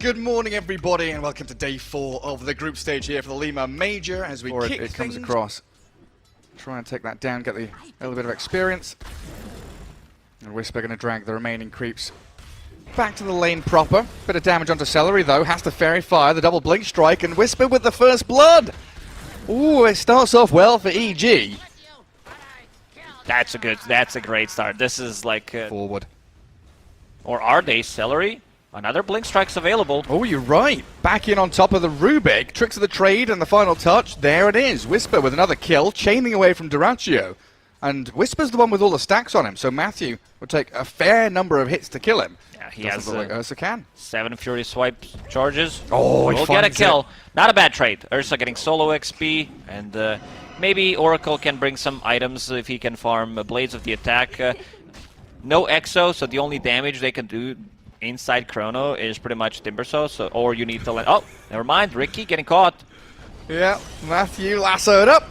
Good morning, everybody, and welcome to day 4 of the group stage here for the LIMA Major as we kick it comes across. Try and take that down, get a little bit of experience. And Whisper going to drag the remaining creeps back to the lane proper. Bit of damage onto Celery, though. Has to fairy fire the double blink strike, and Whisper with the first blood. Ooh, it starts off well for EG. That's a great start. This is like Forward. Or are they Celery? Another blink strike's available. Oh, you're right. Back in on top of the Rubik. Tricks of the trade and the final touch. There it is. Whisper with another kill, chaining away from Duraccio. And Whisper's the one with all the stacks on him, so Matthew would take a fair number of hits to kill him. Yeah, he Doesn't has look like Ursa can. 7 Fury Swipe charges. Oh, he will get a finds kill. it. Not a bad trade. Ursa getting solo XP, and maybe Oracle can bring some items if he can farm Blades of the Attack. No Exo, so the only damage they can do inside Chrono is pretty much Timbersaw, so or you need to let. Oh, never mind. Ricky getting caught. Yeah, Matthew lassoed up.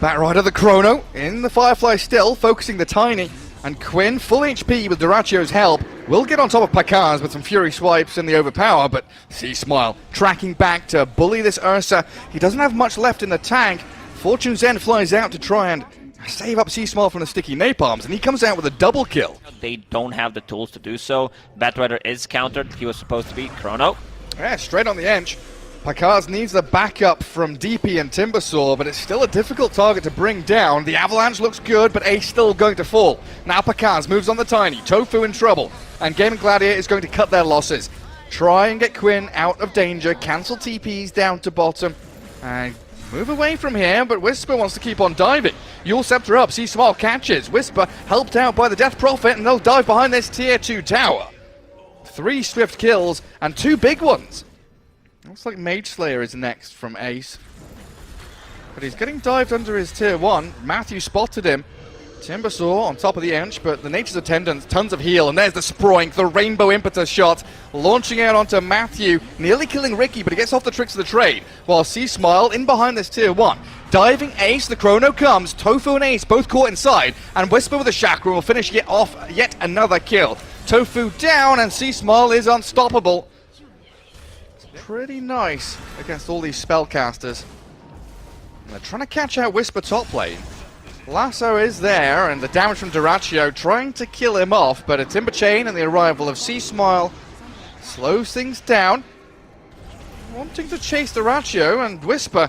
Back right of the Chrono in the Firefly still, focusing the Tiny. And Quinn, full HP with Duraccio's help, will get on top of Pakaz with some Fury Swipes in the Overpower, but C-Smile tracking back to bully this Ursa. He doesn't have much left in the tank. Fortune's End flies out to try and save up C-Smile from the sticky napalms, and he comes out with a double kill. They don't have the tools to do so. Batrider is countered. He was supposed to be Chrono. Yeah, straight on the edge. Pakaz needs the backup from DP and Timbersaw, but it's still a difficult target to bring down. The Avalanche looks good, but Ace still going to fall. Now Pakaz moves on the Tiny. Tofu in trouble, and GAIMIN Gladiator is going to cut their losses. Try and get Quinn out of danger, cancel TPs down to bottom, and move away from here, but Whisper wants to keep on diving. Yule Scepter up, C-Smile catches. Whisper helped out by the Death Prophet, and they'll dive behind this tier 2 tower. 3 swift kills, and 2 big ones. Looks like Mage Slayer is next from Ace. But he's getting dived under his tier 1. Matthew spotted him. Timbersaw on top of the inch, but the Nature's Attendant, tons of heal, and there's the Sproink, the Rainbow Impetus shot, launching out onto Matthew, nearly killing Ricky, but he gets off the tricks of the trade, while C-Smile in behind this tier 1. Diving Ace, the Chrono comes, Tofu and Ace both caught inside, and Whisper with a Chakra will finish off yet another kill. Tofu down, and C-Smile is unstoppable. Pretty nice against all these spellcasters. They're trying to catch out Whisper top lane. Lasso is there, and the damage from Duraccio trying to kill him off, but a Timber Chain and the arrival of C-Smile slows things down. Wanting to chase Duraccio, and Whisper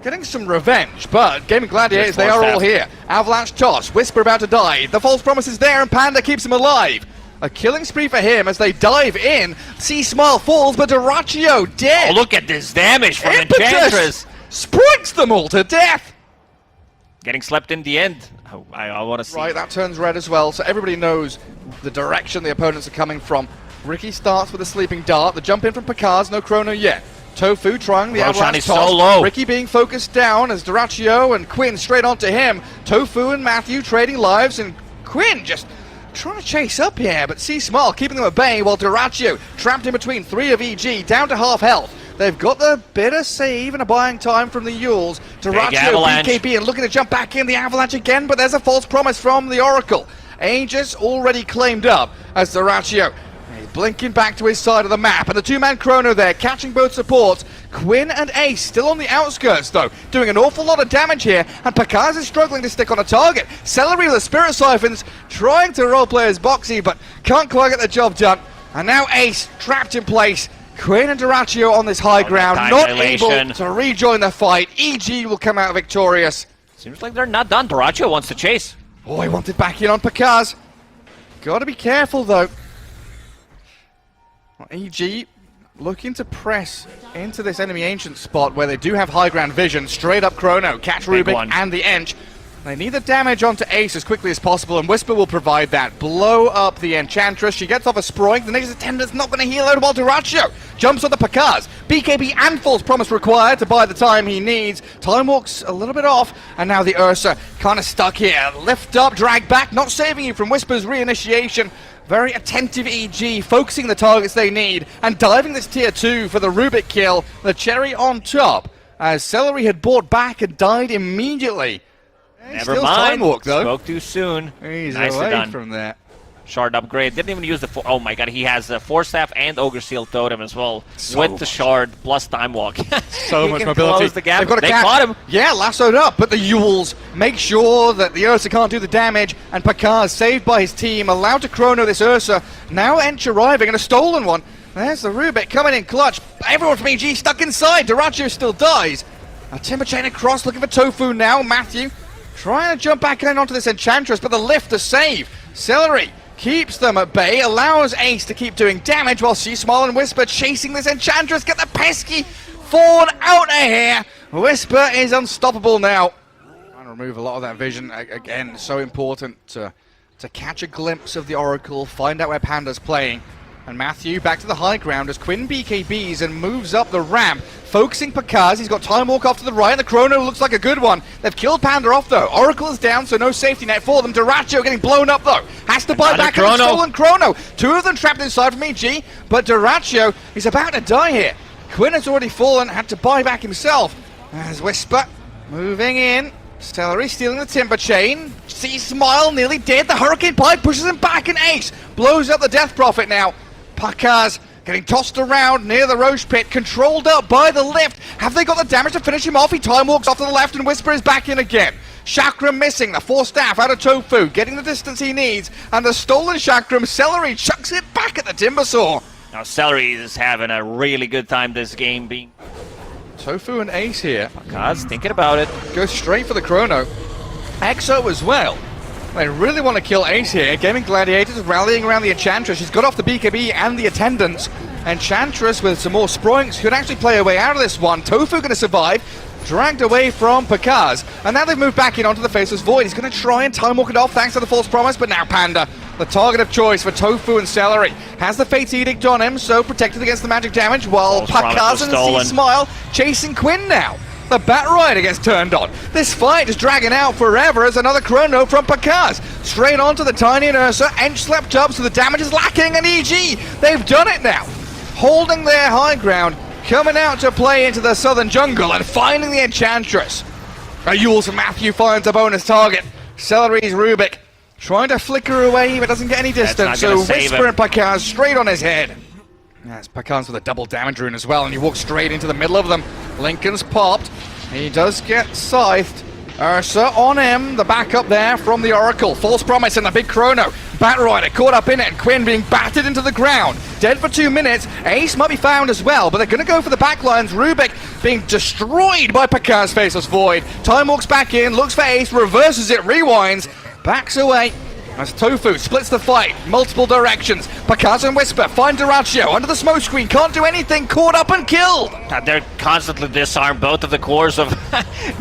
getting some revenge, but GAIMIN Gladiators, they are all here. Avalanche toss, Whisper about to die. The false promise is there, and Panda keeps him alive. A killing spree for him as they dive in. C-Smile falls, but Duraccio dead. Oh, look at this damage from Enchantress. Sprints them all to death. Getting slept in the end. Oh, I want to see. Right, that turns red as well, so everybody knows the direction the opponents are coming from. Ricky starts with a sleeping dart. The jump in from Pakaz, no Chrono yet. Tofu trying the Avalanche toss. So low. Ricky being focused down as Duraccio and Quinn straight onto him. Tofu and Matthew trading lives, and Quinn just trying to chase up here, but C-Smile keeping them at bay while Duraccio trapped in between 3 of EG, down to half health. They've got the bit of save and a buying time from the Yules. Duraccio, BKB, and looking to jump back in the Avalanche again, but there's a false promise from the Oracle. Aegis already claimed up as Duraccio. He's blinking back to his side of the map, and the 2-man Chrono there, catching both supports. Quinn and Ace still on the outskirts, though, doing an awful lot of damage here, and Pakaz is struggling to stick on a target. Celery with the Spirit Siphons, trying to roleplay as Boxy, but can't quite get the job done. And now Ace trapped in place. Quinn and Duraccio on this high ground, not able to rejoin the fight. EG will come out victorious. Seems like they're not done. Duraccio wants to chase. Oh, he wanted back in on Pakaz. Gotta be careful, though. EG looking to press into this enemy ancient spot where they do have high ground vision. Straight up Chrono, catch Rubik and the Ench. They need the damage onto Ace as quickly as possible, and Whisper will provide that. Blow up the Enchantress. She gets off a Sproink. The Nature's Attendant's not going to heal out while Duraccio jumps on the Pakaz. BKB and False Promise required to buy the time he needs. Time Walk's a little bit off, and now the Ursa kind of stuck here. Lift up, drag back, not saving you from Whisper's reinitiation. Very attentive EG, focusing the targets they need, and diving this tier 2 for the Rubik kill. The cherry on top, as Celery had bought back and died immediately. Never mind. Time Walk, though. Spoke too soon. He's Nicely away done. from that. Shard upgrade. Didn't even use the... Oh my god, he has a Force Staff and Ogre Seal Totem as well. So with the much. Shard plus Time Walk. So He much can mobility. close the gap. They've got a They catch. caught him. Yeah, lassoed up, but the Yules make sure that the Ursa can't do the damage, and Picard saved by his team, allowed to chrono this Ursa. Now Ench arriving, and a stolen one. There's the Rubik coming in clutch. Everyone from EG stuck inside. Duracho still dies. A Timber Chain across, looking for Tofu now. Matthew trying to jump back in onto this Enchantress, but the lift to save. Celery keeps them at bay, allows Ace to keep doing damage while Sea Smile and Whisper chasing this Enchantress. Get the pesky Fawn out of here. Whisper is unstoppable now. Trying to remove a lot of that vision. Again, so important to catch a glimpse of the Oracle, find out where Panda's playing. And Matthew back to the high ground as Quinn BKBs and moves up the ramp, focusing Picard. He's got Time Walk off to the right, and the Chrono looks like a good one. They've killed Panda off though. Oracle is down, so no safety net for them. Duracho getting blown up though. Has to buy back on the stolen Chrono. Two of them trapped inside from EG, but Duracho is about to die here. Quinn has already fallen, had to buy back himself. As Whisper moving in. Celery stealing the Timber Chain. Sea Smile nearly dead. The Hurricane Pipe pushes him back, and Ace blows up the Death Prophet now. Pakaz getting tossed around near the Roche Pit, controlled up by the lift. Have they got the damage to finish him off? He time walks off to the left, and Whisper is back in again. Chakram missing, the Force Staff out of Tofu, getting the distance he needs, and the stolen Chakram, Celery chucks it back at the Timbersaw. Now Celery is having a really good time this game, being... Tofu and Ace here. God's thinking about it. Go straight for the Chrono. Exo as well. They really want to kill Ace here. Gaming Gladiators rallying around the Enchantress. She's got off the BKB and the attendants. Enchantress with some more Sproinks could actually play her way out of this one. Tofu going to survive. Dragged away from Picard. And now they've moved back in onto the Faceless Void. He's going to try and time walk it off thanks to the False Promise, but now Panda, the target of choice for Tofu and Celery, has the Fate's Edict on him, so protected against the magic damage, while Picard and Sea Smile chasing Quinn now. The Bat Rider gets turned on. This fight is dragging out forever as another Chrono from Picard. Straight onto the Tiny and Ursa. Ench slept up, so the damage is lacking, and EG, they've done it now. Holding their high ground, coming out to play into the southern jungle and finding the Enchantress. A Yules from Matthew finds a bonus target. Celery's Rubik trying to flicker away, but doesn't get any distance, so Whisper and Picard straight on his head. Yes, Picard's with a double damage rune as well, and he walks straight into the middle of them. Lincoln's popped. He does get scythed. Ursa on him, the backup there from the Oracle. False Promise and the big Chrono. Bat Rider caught up in it, and Quinn being battered into the ground. Dead for 2 minutes. Ace might be found as well, but they're going to go for the backlines. Rubik being destroyed by Picard's Faceless Void. Time walks back in, looks for Ace, reverses it, rewinds, backs away. As Tofu splits the fight, multiple directions. Picard and Whisper find Duracho under the smoke screen, can't do anything, caught up and killed. They're constantly disarmed. Both of the cores of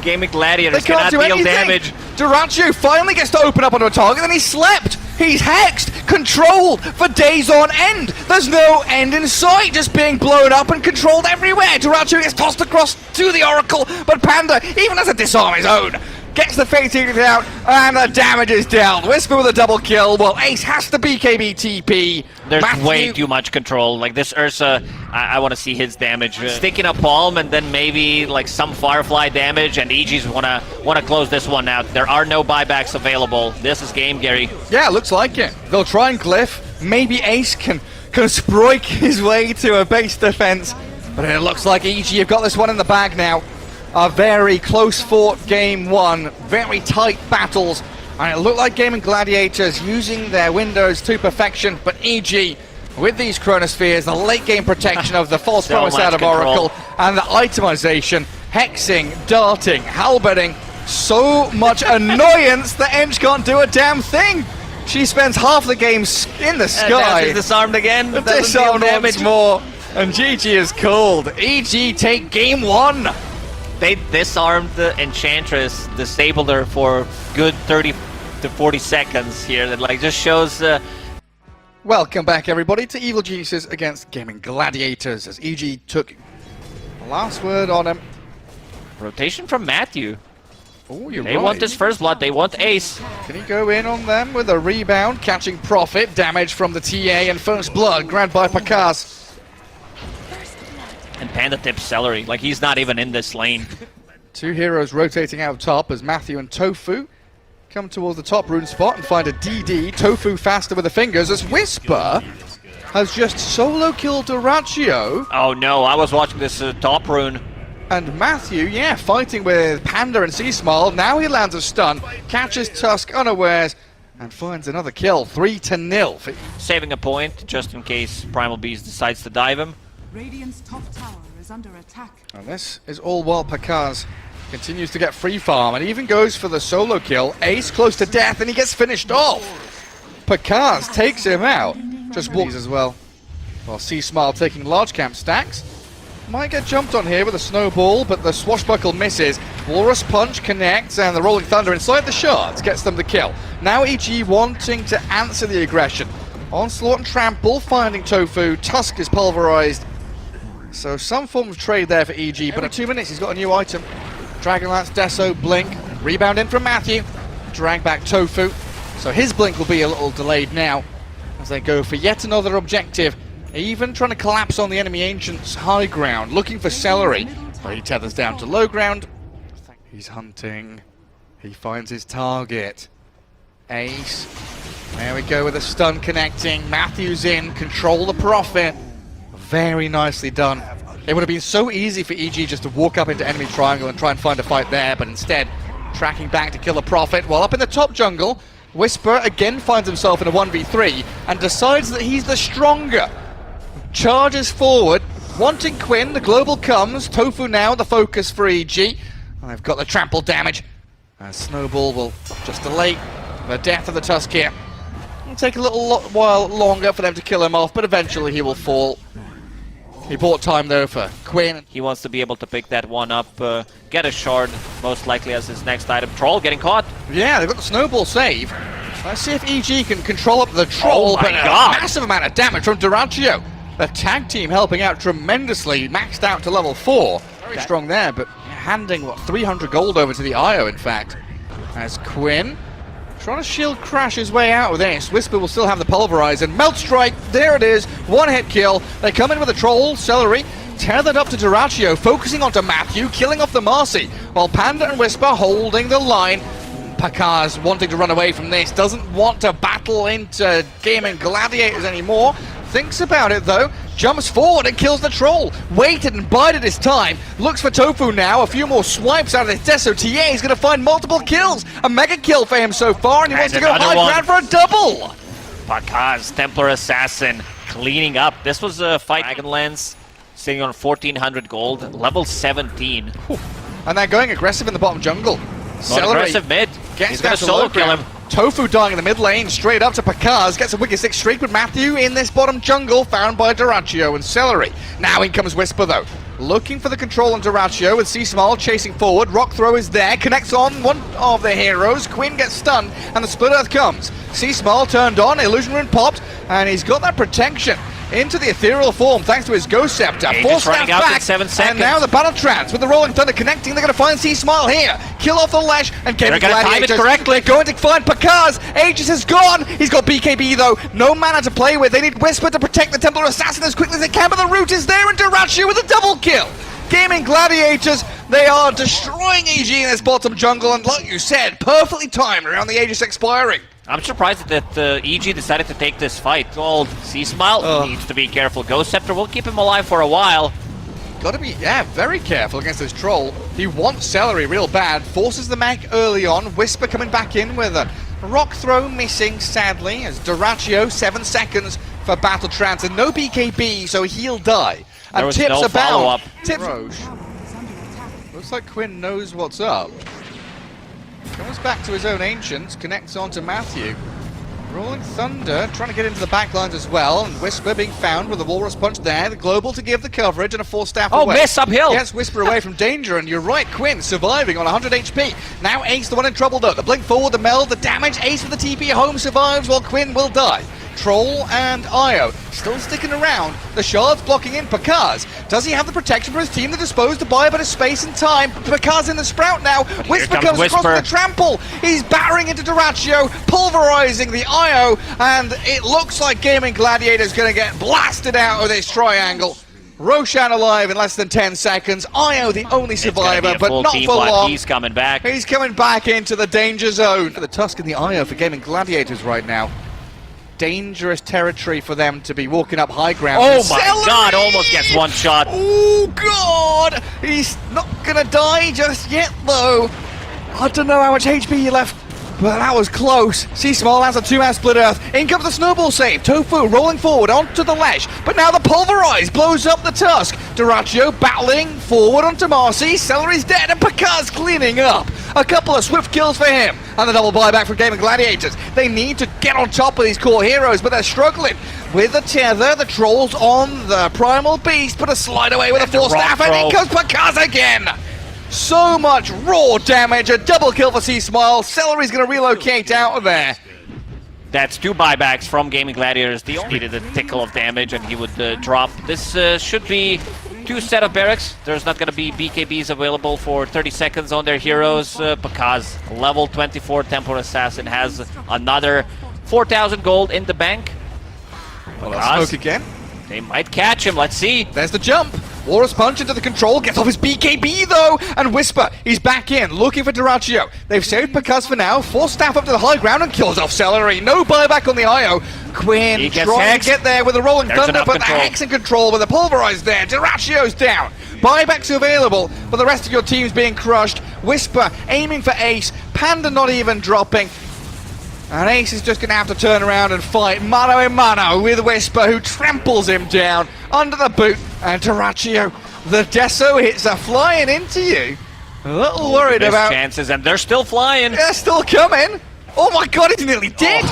Gaming Gladiators They can't cannot do deal anything. damage. Duracho finally gets to open up onto a target, and he slept. He's hexed, controlled for days on end. There's no end in sight, just being blown up and controlled everywhere. Duracho gets tossed across to the Oracle, but Panda even has to disarm his own. Gets the Fate Edict out, and the damage is dealt. Whisper with a double kill, while Ace has to BKB TP. There's Matthew, way too much control. Like this Ursa, I want to see his damage. Sticking a palm and then maybe like some Firefly damage, and EG's wanna close this one out. There are no buybacks available. This is game, Gary. Yeah, looks like it. They'll try and glyph. Maybe Ace can sproik his way to a base defense, but it looks like EG have got this one in the bag now. A very close fought game one, very tight battles, and it looked like Gaming Gladiators using their windows to perfection, but EG with these Chronospheres, the late game protection of the False So Promise much out of control. Oracle, and the itemization, hexing, darting, halberding, so much annoyance that Ench can't do a damn thing. She spends half the game in the And now sky. she's disarmed again. Doesn't deal Disarmed once damage. more, and GG is called. EG take game one. They disarmed the Enchantress, disabled her for good 30 to 40 seconds here. That like just shows. Welcome back, everybody, to Evil Geniuses against Gaming Gladiators, as EG took the last word on him. Rotation from Matthew. Oh, you're They right. want this first blood. They want Ace. Can he go in on them with a rebound, catching profit, damage from the TA, and first blood grabbed by Picard. And Panda tips Celery. Like he's not even in this lane. Two heroes rotating out top as Matthew and Tofu come towards the top rune spot and find a DD. Tofu faster with the fingers as Whisper has just solo killed Duraccio. Oh no, I was watching this top rune. And Matthew, yeah, fighting with Panda and Sea-Smile. Now he lands a stun, catches Tusk unawares, and finds another kill. 3-0. Saving a point, just in case Primal Beast decides to dive him. Radiant's top tower is under attack. And this is all while Pakaz continues to get free farm and even goes for the solo kill. Ace close to death and he gets finished off. Pakaz takes him out. Just walks as well. While Sea-Smile taking large camp stacks. Might get jumped on here with a snowball, but the swashbuckle misses. Walrus Punch connects, and the Rolling Thunder inside the shards gets them the kill. Now EG wanting to answer the aggression. Onslaught and Trample finding Tofu. Tusk is pulverized. So some form of trade there for EG, but in 2 minutes he's got a new item. Dragonlance, Deso, Blink. Rebound in from Matthew. Drag back Tofu. So his Blink will be a little delayed now as they go for yet another objective. Even trying to collapse on the enemy Ancient's high ground, looking for Celery. But he tethers down to low ground. He's hunting. He finds his target. Ace. There we go with a stun connecting. Matthews in. Control the Prophet. Very nicely done. It would have been so easy for EG just to walk up into enemy triangle and try and find a fight there, but instead, tracking back to kill the Prophet. While up in the top jungle, Whisper again finds himself in a 1v3 and decides that he's the stronger. Charges forward, wanting Quinn, the global comes, Tofu now the focus for EG, and they've got the trample damage. Snowball will just delay the death of the Tusk here. It'll take a little while longer for them to kill him off, but eventually he will fall. He bought time though for Quinn. He wants to be able to pick that one up, get a shard, most likely as his next item. Troll getting caught. Yeah, they've got the snowball save. Let's see if EG can control up the Troll, Oh my but God. a massive amount of damage from Duraccio. The tag team helping out tremendously, maxed out to level 4. Very strong there, but handing, 300 gold over to the IO, in fact. As Quinn trying to shield crash his way out with this. Whisper will still have the pulverize, and Melt Strike, there it is, one hit kill. They come in with a Troll, Celery, tethered up to Duraccio, focusing onto Matthew, killing off the Marcy, while Panda and Whisper holding the line. Pakaz wanting to run away from this, doesn't want to battle into GAIMIN Gladiators anymore. Thinks about it though, jumps forward and kills the Troll. Waited and bided his time. Looks for Tofu now, a few more swipes out of this Deso. TA is going to find multiple kills. A mega kill for him so far, and he wants to go high ground for a double. Pakaz, Templar Assassin, cleaning up. This was a fight. Dragonlance sitting on 1400 gold, level 17. And they're going aggressive in the bottom jungle. Not aggressive mid. He's going to solo kill him. Tofu dying in the mid lane, straight up to Pakaz, gets a wicked 6 streak with Matthew in this bottom jungle, found by Duraccio and Celery. Now in comes Whisper though, looking for the control on Duraccio with Sea-Smile chasing forward. Rock Throw is there, connects on one of the heroes. Quinn gets stunned and the Split Earth comes. Sea-Smile turned on, Illusion Rune popped, and he's got that protection into the ethereal form thanks to his Ghost Scepter. Force staff back, 7 seconds. And now the Battle Trance with the Rolling Thunder connecting. They're going to find Sea-Smile here. Kill off the Lesh and GAIMIN Gladiators. Time it correctly. They're going to find Pakaz. Aegis is gone. He's got BKB though. No mana to play with. They need Whisper to protect the Templar Assassin as quickly as they can, but the root is there and Duraccio with a double kill. GAIMIN Gladiators, they are destroying EG in this bottom jungle, and like you said, perfectly timed around the Aegis expiring. I'm surprised that EG decided to take this fight. Old Sea-Smile needs to be careful. Ghost Scepter will keep him alive for a while. Gotta be, very careful against this Troll. He wants Celery real bad, forces the mech early on. Whisper coming back in with a Rock Throw missing, sadly, as Duraccio, 7 seconds for Battle Trance, and no BKB, so he'll die. And was tips no abound. follow-up. Tips. Roche. Looks like Quinn knows what's up. Comes back to his own Ancients, connects on to Matthew. Rolling Thunder trying to get into the backlines as well, and Whisper being found with a Walrus Punch there. The Global to give the coverage and a 4-staff away. Miss uphill! Gets Whisper away from danger, and you're right, Quinn surviving on 100 HP. Now Ace the one in trouble though. The blink forward, the meld, the damage. Ace with the TP home survives while Quinn will die. Troll and Io still sticking around. The shards blocking in Pakaz. Does he have the protection for his team to dispose to buy a bit of space and time? Pakaz in the sprout now. Whisper comes across with the trample. He's battering into Duraccio, pulverizing the Io, and it looks like GAIMIN Gladiator is going to get blasted out of this triangle. Roshan alive in less than 10 seconds. Io the only survivor, but not for long. He's coming back. He's coming back into the danger zone. The Tusk and the Io for Gaming Gladiators right now. Dangerous territory for them to be walking up high ground. Oh my god, almost gets one shot. Oh god! He's not gonna die just yet though. I don't know how much HP he left, but that was close. C-Small has a 2-man split earth. In comes the snowball save. Tofu rolling forward onto the ledge, but now the pulverize blows up the Tusk. Duraccio battling forward onto Marcy. Celery's dead and Picard's cleaning up. A couple of swift kills for him, and the double buyback for Gaming Gladiators. They need to get on top of these core heroes, but they're struggling. With the tether, the trolls on the primal beast, put a slide away with a full staff, and in comes Picard again. So much raw damage, a double kill for C-Smile. Celery's going to relocate out of there. That's 2 buybacks from Gaming Gladiators. They only needed a tickle of damage and he would drop. This should be 2 set of barracks. There's not going to be BKBs available for 30 seconds on their heroes because level 24 Temple Assassin has another 4,000 gold in the bank. Well, smoke again. They might catch him, let's see. There's the jump. Walrus punch into the control, gets off his BKB though, and Whisper, he's back in, looking for Duraccio. They've saved Percus for now, forced staff up to the high ground and kills off Celery. No buyback on the IO. Quinn trying to get there with a rolling thunder, but the Hex in control with the pulverize there. Duraccio's down. Buybacks available, but the rest of your team's being crushed. Whisper aiming for Ace, Panda not even dropping. And Ace is just going to have to turn around and fight mano a mano with Whisper, who tramples him down under the boot. And Duraccio, the Deso hits are flying into you. A little worried about chances, and they're still flying. They're still coming. Oh my god, he's nearly dead.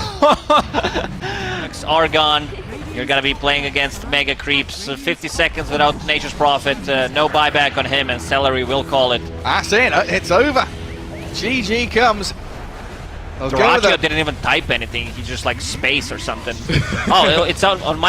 Argon, you're going to be playing against Mega Creeps. 50 seconds without Nature's Prophet. No buyback on him, and Celery will call it. That's it. It's over. GG comes. Duraccio didn't even type anything. He just like space or something. Oh, it's out on my